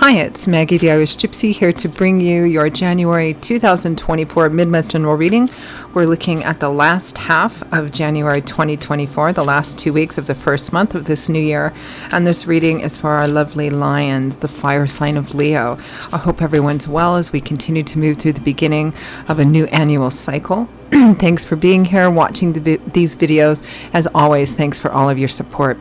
Hi, it's Maggie the Irish Gypsy here to bring you your January 2024 mid-month general reading. We're looking at the last half of January 2024, the last 2 weeks of the first month of this new year. And this reading is for our lovely lions, the fire sign of Leo. I hope everyone's well as we continue to move through the beginning of a new annual cycle. Thanks for being here, watching these videos. As always, thanks for all of your support.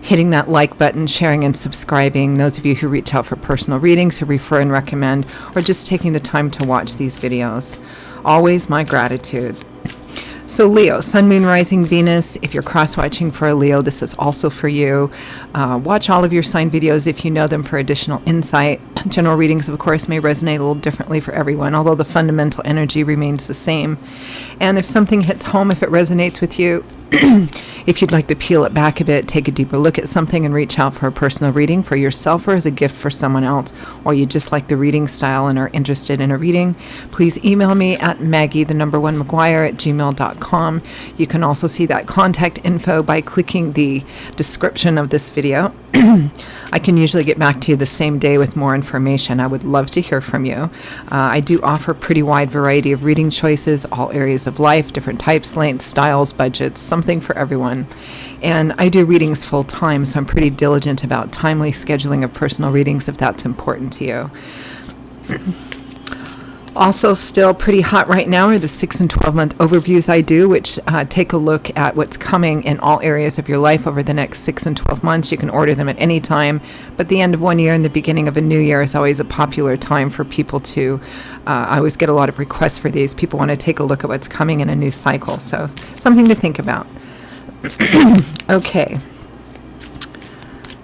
Hitting that like button, sharing and subscribing, those of you who reach out for personal readings, who refer and recommend, or just taking the time to watch these videos. Always my gratitude. So Leo, Sun, Moon, Rising, Venus. If you're cross-watching for a Leo, this is also for you. Watch all of your sign videos if you know them for additional insight. General readings, of course, may resonate a little differently for everyone, although the fundamental energy remains the same. And if something hits home, if it resonates with you, if you'd like to peel it back a bit, take a deeper look at something and reach out for a personal reading for yourself or as a gift for someone else, or you just like the reading style and are interested in a reading, please email me at maggie1maguire@gmail.com. You can also see that contact info by clicking the description of this video. I can usually get back to you the same day with more information. I would love to hear from you. I do offer a pretty wide variety of reading choices, all areas of life, different types, lengths, styles, budgets, something for everyone. And I do readings full time, so I'm pretty diligent about timely scheduling of personal readings if that's important to you. Also still pretty hot right now are the 6 and 12-month overviews I do, which take a look at what's coming in all areas of your life over the next 6 and 12 months. You can order them at any time, but the end of one year and the beginning of a new year is always a popular time for people to, I always get a lot of requests for these. People want to take a look at what's coming in a new cycle, so something to think about. Okay.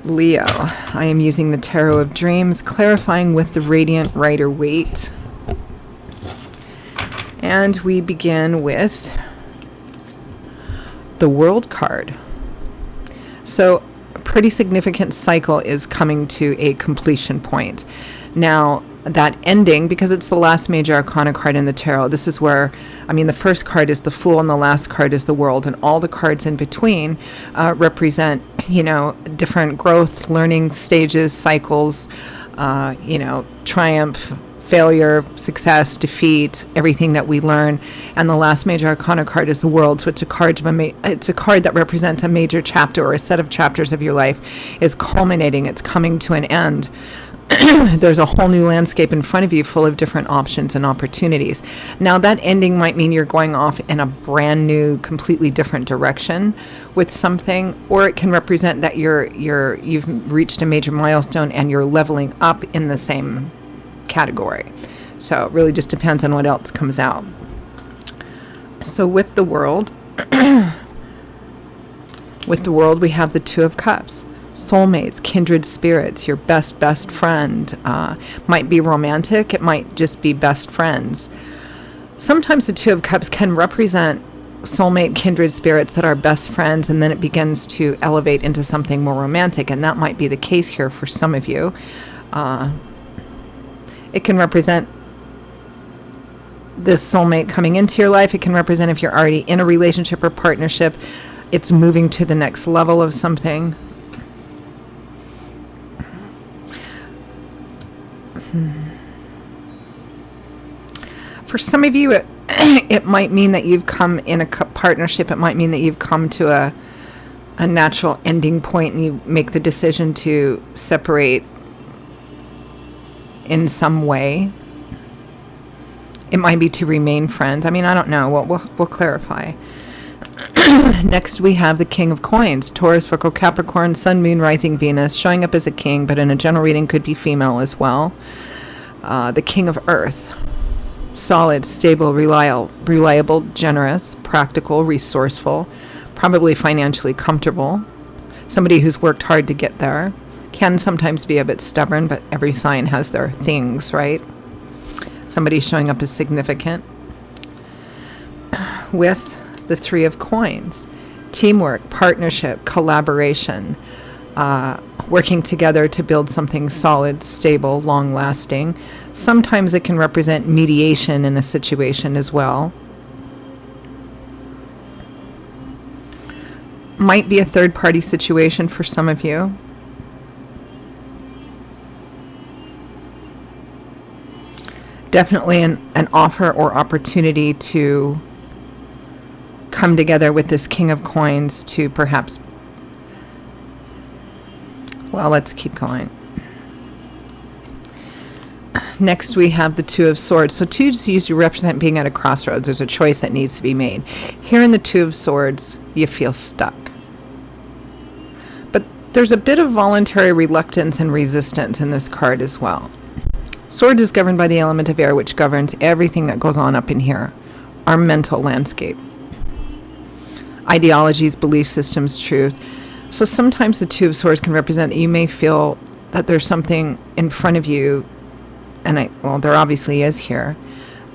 Leo, I am using the Tarot of Dreams, clarifying with the Radiant Rider-Waite. And we begin with the World card. So a pretty significant cycle is coming to a completion point. Now, that ending, because it's the last major arcana card in the tarot, this is where, the first card is the Fool and the last card is the World, and all the cards in between represent, different growth, learning stages, cycles, triumph, failure, success, defeat, everything that we learn. And the last major arcana card is the World. So it's a card that represents a major chapter or a set of chapters of your life is culminating. It's coming to an end. There's a whole new landscape in front of you full of different options and opportunities. Now that ending might mean you're going off in a brand new, completely different direction with something, or it can represent that you've reached a major milestone and you're leveling up in the same category. So it really just depends on what else comes out. So with the World, we have the Two of Cups. Soulmates, kindred spirits, your best friend. Might be romantic, it might just be best friends. Sometimes the Two of Cups can represent soulmate, kindred spirits that are best friends, and then it begins to elevate into something more romantic, and that might be the case here for some of you. It can represent this soulmate coming into your life. It can represent if you're already in a relationship or partnership, it's moving to the next level of something. For some of you, it might mean that you've come in a partnership. It might mean that you've come to a natural ending point and you make the decision to separate in some way. It might be to remain friends. I don't know. We'll clarify. Next, we have the King of Coins. Taurus, Virgo, Capricorn, Sun, Moon, Rising, Venus, showing up as a king, but in a general reading could be female as well. The King of Earth. Solid, stable, reliable, generous, practical, resourceful, probably financially comfortable. Somebody who's worked hard to get there. Can sometimes be a bit stubborn, but every sign has their things, right? Somebody showing up as significant. With the Three of Coins, teamwork, partnership, collaboration, working together to build something solid, stable, long-lasting. Sometimes it can represent mediation in a situation as well. Might be a third-party situation for some of you. Definitely an offer or opportunity to come together with this King of Coins to perhaps, well, let's keep going. Next, we have the Two of Swords. So twos usually represent being at a crossroads. There's a choice that needs to be made. Here in the Two of Swords, you feel stuck. But there's a bit of voluntary reluctance and resistance in this card as well. Swords is governed by the element of air, which governs everything that goes on up in here. Our mental landscape. Ideologies, belief systems, truth. So sometimes the Two of Swords can represent that you may feel that there's something in front of you, and well, there obviously is here,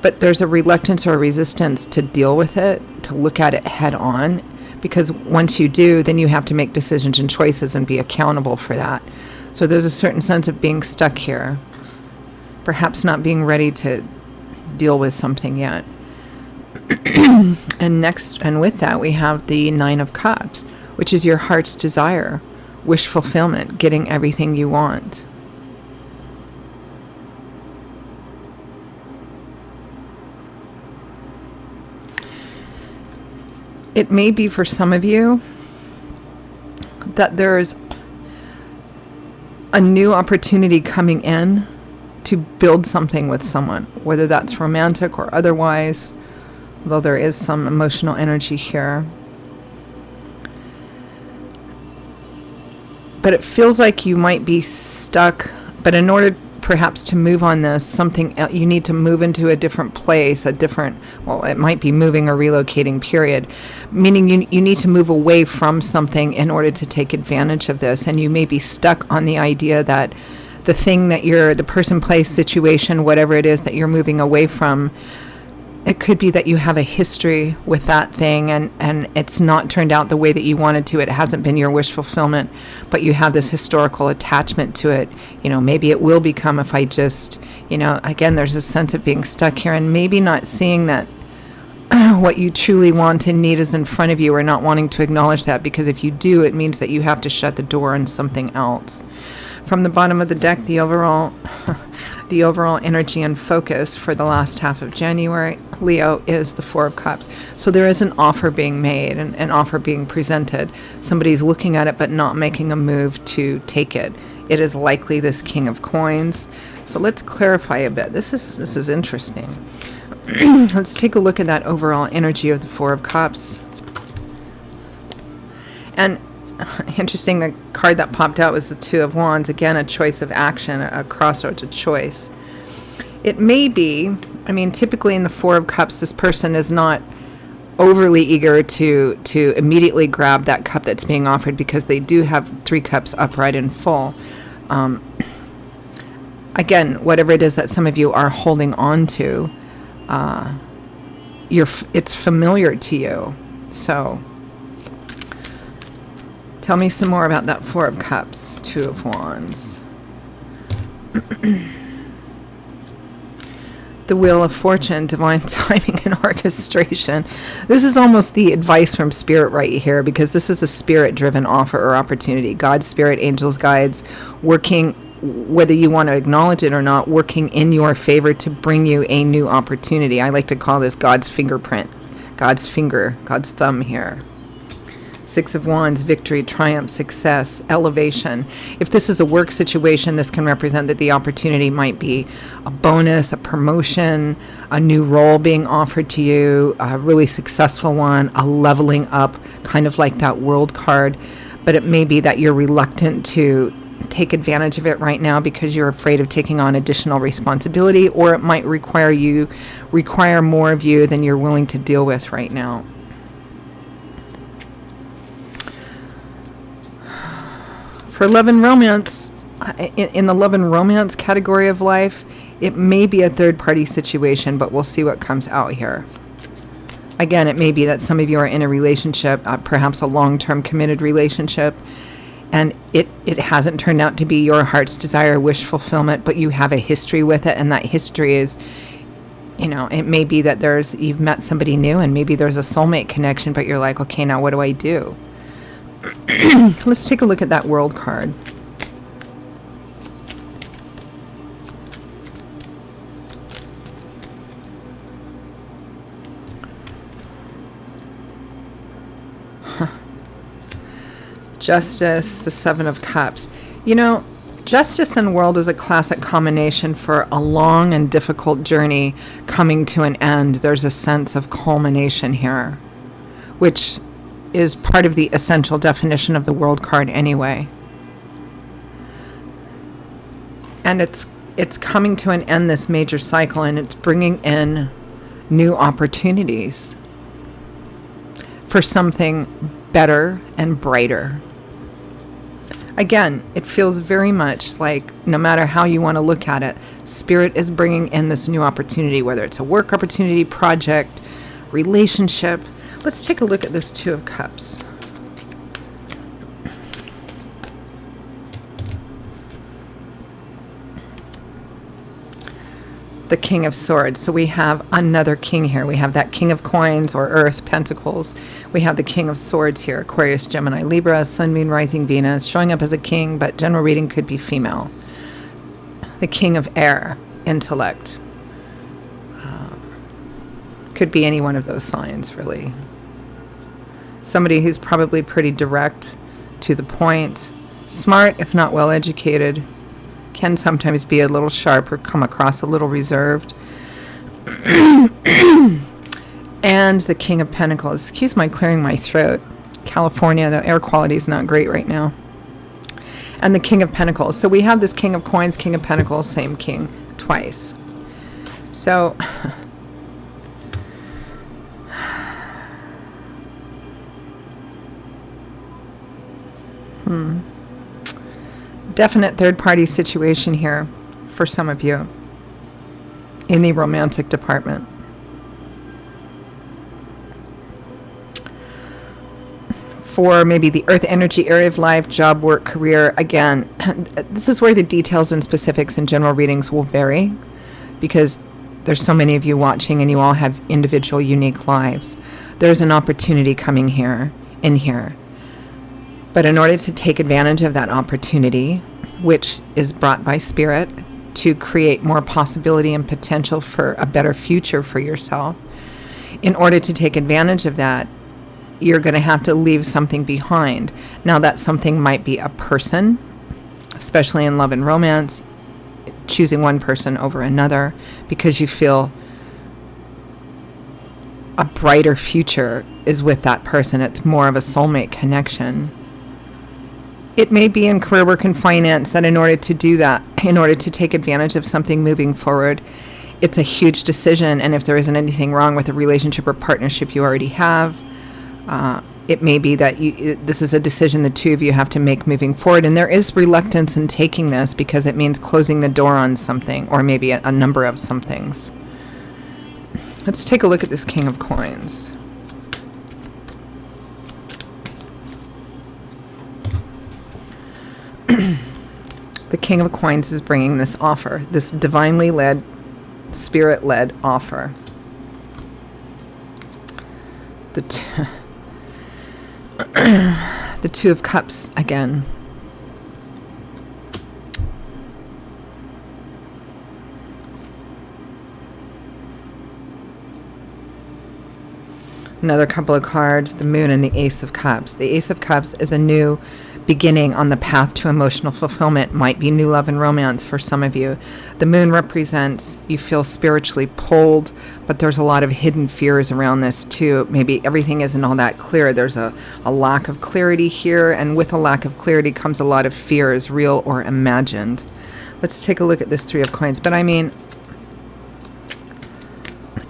but there's a reluctance or a resistance to deal with it, to look at it head on, because once you do, then you have to make decisions and choices and be accountable for that. So there's a certain sense of being stuck here, perhaps not being ready to deal with something yet. And next, and with that, we have the Nine of Cups, which is your heart's desire, wish fulfillment, getting everything you want. It may be for some of you that there's a new opportunity coming in to build something with someone, whether that's romantic or otherwise, although there is some emotional energy here. But it feels like you might be stuck, but in order perhaps to move on this, something else, you need to move into a different place, well, it might be moving or relocating, period. Meaning you need to move away from something in order to take advantage of this. And you may be stuck on the idea that the thing that the person, place, situation, whatever it is that you're moving away from, it could be that you have a history with that thing and it's not turned out the way that you wanted to. It hasn't been your wish fulfillment, but you have this historical attachment to it. Maybe it will become if I just, again, there's a sense of being stuck here and maybe not seeing that what you truly want and need is in front of you, or not wanting to acknowledge that, because if you do, it means that you have to shut the door on something else. From the bottom of the deck, the overall energy and focus for the last half of January, Leo, is the Four of Cups. So there is an offer being made, and an offer being presented. Somebody's looking at it but not making a move to take it. It is likely this King of Coins. So let's clarify a bit. This is interesting. Let's take a look at that overall energy of the Four of Cups. And interesting, the card that popped out was the Two of Wands. Again, a choice of action, a crossroads, a choice. It may be, typically in the Four of Cups, this person is not overly eager to immediately grab that cup that's being offered, because they do have Three Cups upright and full. Again, whatever it is that some of you are holding on to, it's familiar to you. So tell me some more about that Four of Cups, Two of Wands. The Wheel of Fortune, divine timing and orchestration. This is almost the advice from Spirit right here, because this is a Spirit-driven offer or opportunity. God's Spirit, angels, guides, working, whether you want to acknowledge it or not, working in your favor to bring you a new opportunity. I like to call this God's fingerprint, God's finger, God's thumb here. Six of Wands, victory, triumph, success, elevation. If this is a work situation, this can represent that the opportunity might be a bonus, a promotion, a new role being offered to you, a really successful one, a leveling up, kind of like that World card. But it may be that you're reluctant to take advantage of it right now because you're afraid of taking on additional responsibility, or it might require more of you than you're willing to deal with right now. For love and romance, in the love and romance category of life, it may be a third-party situation, but we'll see what comes out here. Again, it may be that some of you are in a relationship, perhaps a long-term committed relationship, and it hasn't turned out to be your heart's desire, wish fulfillment, but you have a history with it, and that history is, it may be that you've met somebody new, and maybe there's a soulmate connection, but you're like, okay, now what do I do? Let's take a look at that World card. Justice, the Seven of Cups. You know, justice and world is a classic combination for a long and difficult journey coming to an end. There's a sense of culmination here, which is part of the essential definition of the world card anyway. And it's coming to an end, this major cycle, and it's bringing in new opportunities for something better and brighter. Again, it feels very much like, no matter how you want to look at it, Spirit is bringing in this new opportunity, whether it's a work opportunity, project, relationship. Let's take a look at this Two of Cups. The King of Swords. So we have another king here. We have that King of Coins or Earth, Pentacles. We have the King of Swords here, Aquarius, Gemini, Libra, Sun, Moon, Rising, Venus, showing up as a king, but general reading could be female. The King of Air, Intellect. Could be any one of those signs, really. Somebody who's probably pretty direct, to the point, smart if not well educated, can sometimes be a little sharp or come across a little reserved. And the King of Pentacles. Excuse my clearing my throat. California, the air quality is not great right now. And the King of Pentacles. So we have this King of Coins, King of Pentacles, same king twice. So definite third-party situation here for some of you in the romantic department. For maybe the earth energy area of life, job, work, career, again, this is where the details and specifics and general readings will vary, because there's so many of you watching and you all have individual, unique lives. There's an opportunity coming in here. But in order to take advantage of that opportunity, which is brought by Spirit to create more possibility and potential for a better future for yourself, in order to take advantage of that, you're going to have to leave something behind. Now, that something might be a person, especially in love and romance, choosing one person over another because you feel a brighter future is with that person. It's more of a soulmate connection. It may be in career, work, and finance that in order to do that, in order to take advantage of something moving forward, it's a huge decision. And if there isn't anything wrong with a relationship or partnership you already have, it may be that this is a decision the two of you have to make moving forward. And there is reluctance in taking this because it means closing the door on something, or maybe a number of some things. Let's take a look at this King of Coins. The King of Coins is bringing this offer, this divinely led, spirit-led offer. The Two of Cups again. Another couple of cards, the Moon and the Ace of Cups. The Ace of Cups is a new beginning on the path to emotional fulfillment. Might be new love and romance for some of you. The Moon represents you feel spiritually pulled, but there's a lot of hidden fears around this too. Maybe everything isn't all that clear. There's a lack of clarity here, and with a lack of clarity comes a lot of fears, real or imagined. Let's take a look at this Three of Coins. But I mean,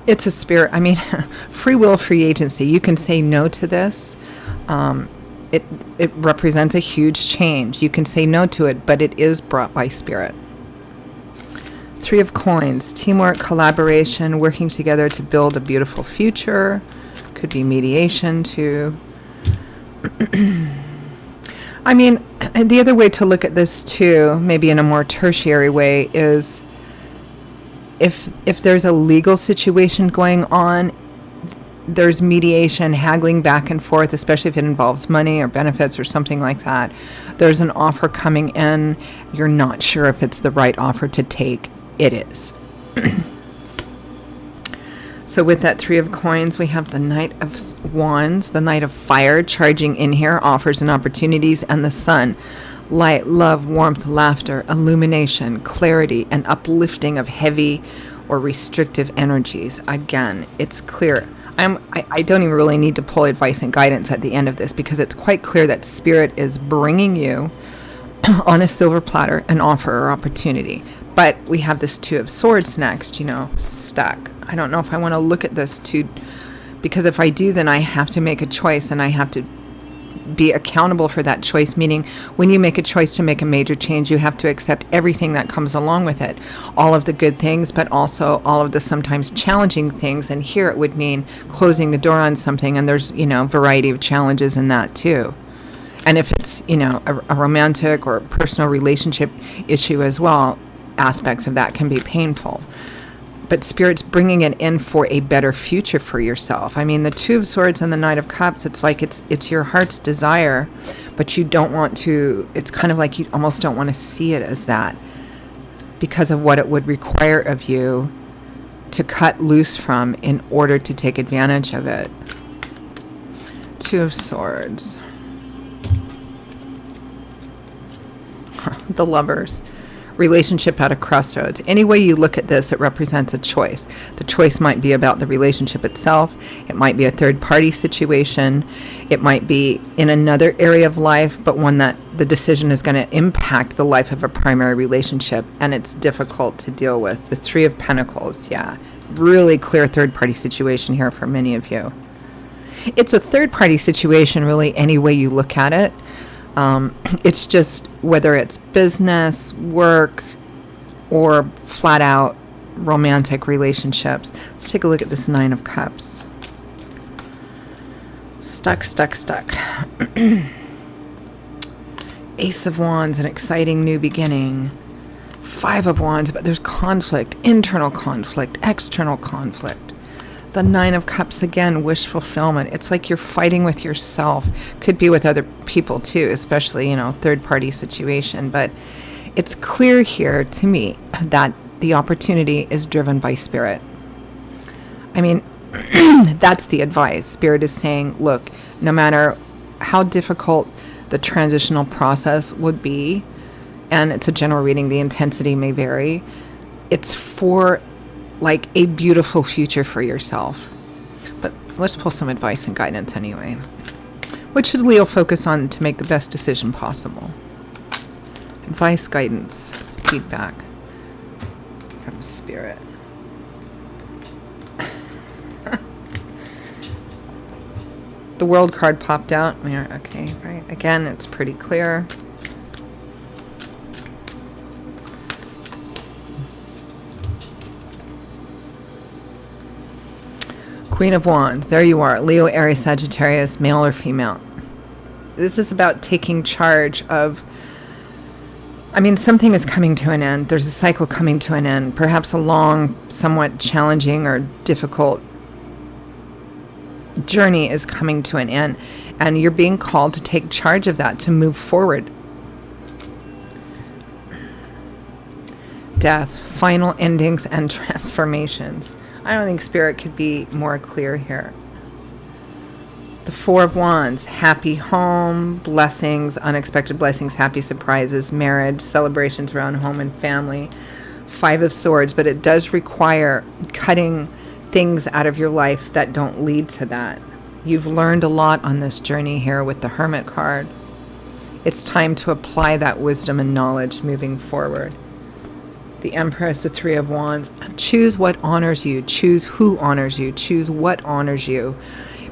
it's a spirit. I mean, free will, free agency. You can say no to this. It represents a huge change. You can say no to it, but it is brought by Spirit. Three of Coins, teamwork, collaboration, working together to build a beautiful future. Could be mediation too. I mean, the other way to look at this too, maybe in a more tertiary way, is if there's a legal situation going on, there's mediation, haggling back and forth, especially if it involves money or benefits or something like that. There's an offer coming in. You're not sure if it's the right offer to take. It is. So with that Three of Coins, we have the Knight of Wands, the Knight of Fire charging in here, offers and opportunities, and the Sun. Light, love, warmth, laughter, illumination, clarity, and uplifting of heavy or restrictive energies. Again, it's clear. I don't even really need to pull advice and guidance at the end of this, because it's quite clear that Spirit is bringing you on a silver platter an offer or opportunity. But we have this Two of Swords next, stuck. I don't know if I want to look at this too, because if I do, then I have to make a choice, and I have to be accountable for that choice, meaning when you make a choice to make a major change, you have to accept everything that comes along with it, all of the good things, but also all of the sometimes challenging things. And here it would mean closing the door on something, and there's variety of challenges in that too. And if it's a romantic or personal relationship issue as well, aspects of that can be painful. But Spirit's bringing it in for a better future for yourself. I mean, the Two of Swords and the Knight of Cups, it's like it's your heart's desire, but you don't want to, it's kind of like you almost don't want to see it as that, because of what it would require of you to cut loose from in order to take advantage of it. Two of Swords. The Lovers. Relationship at a crossroads. Any way you look at this, it represents a choice. The choice might be about the relationship itself. It might be a third-party situation. It might be in another area of life, but one that the decision is going to impact the life of a primary relationship, and it's difficult to deal with. The Three of Pentacles, yeah. Really clear third-party situation here for many of you. It's a third-party situation, really, any way you look at it. It's just whether it's business, work, or flat out romantic relationships. Let's take a look at this Nine of Cups. Stuck. Ace of Wands, an exciting new beginning. Five of Wands, but there's conflict, internal conflict, external conflict. The Nine of Cups, again, wish fulfillment. It's like you're fighting with yourself. Could be with other people too, especially, third-party situation. But it's clear here to me that the opportunity is driven by Spirit. I mean, that's the advice. Spirit is saying, look, no matter how difficult the transitional process would be, and it's a general reading, the intensity may vary, it's for like a beautiful future for yourself. But let's pull some advice and guidance anyway. What should Leo focus on to make the best decision possible? Advice, guidance, feedback from Spirit. The World card popped out. Okay, right. Again, it's pretty clear. Queen of Wands, there you are. Leo, Aries, Sagittarius, male or female. This is about taking charge of, something is coming to an end. There's a cycle coming to an end. Perhaps a long, somewhat challenging or difficult journey is coming to an end. And you're being called to take charge of that, to move forward. Death, final endings and transformations. I don't think Spirit could be more clear here. The Four of Wands, happy home, blessings, unexpected blessings, happy surprises, marriage, celebrations around home and family. Five of Swords, but it does require cutting things out of your life that don't lead to that. You've learned a lot on this journey here with the Hermit card. It's time to apply that wisdom and knowledge moving forward. The Empress, the Three of Wands. Choose what honors you. Choose who honors you. Choose what honors you.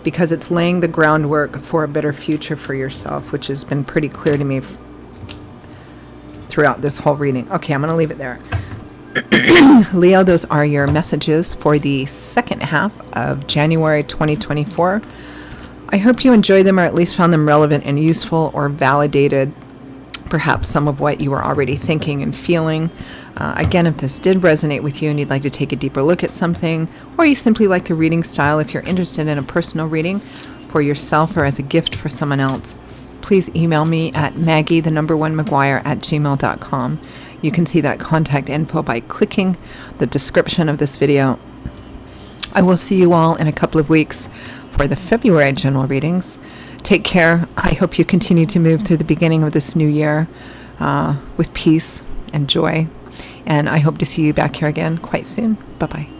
Because it's laying the groundwork for a better future for yourself, which has been pretty clear to me throughout this whole reading. Okay, I'm going to leave it there. Leo, those are your messages for the second half of January 2024. I hope you enjoyed them, or at least found them relevant and useful, or validated perhaps some of what you were already thinking and feeling. Again, if this did resonate with you and you'd like to take a deeper look at something, or you simply like the reading style, if you're interested in a personal reading for yourself or as a gift for someone else, please email me at maggie1mcguire@gmail.com. You can see that contact info by clicking the description of this video I will see you all in a couple of weeks for the February general readings. Take care. I hope you continue to move through the beginning of this new year with peace and joy. And I hope to see you back here again quite soon. Bye-bye.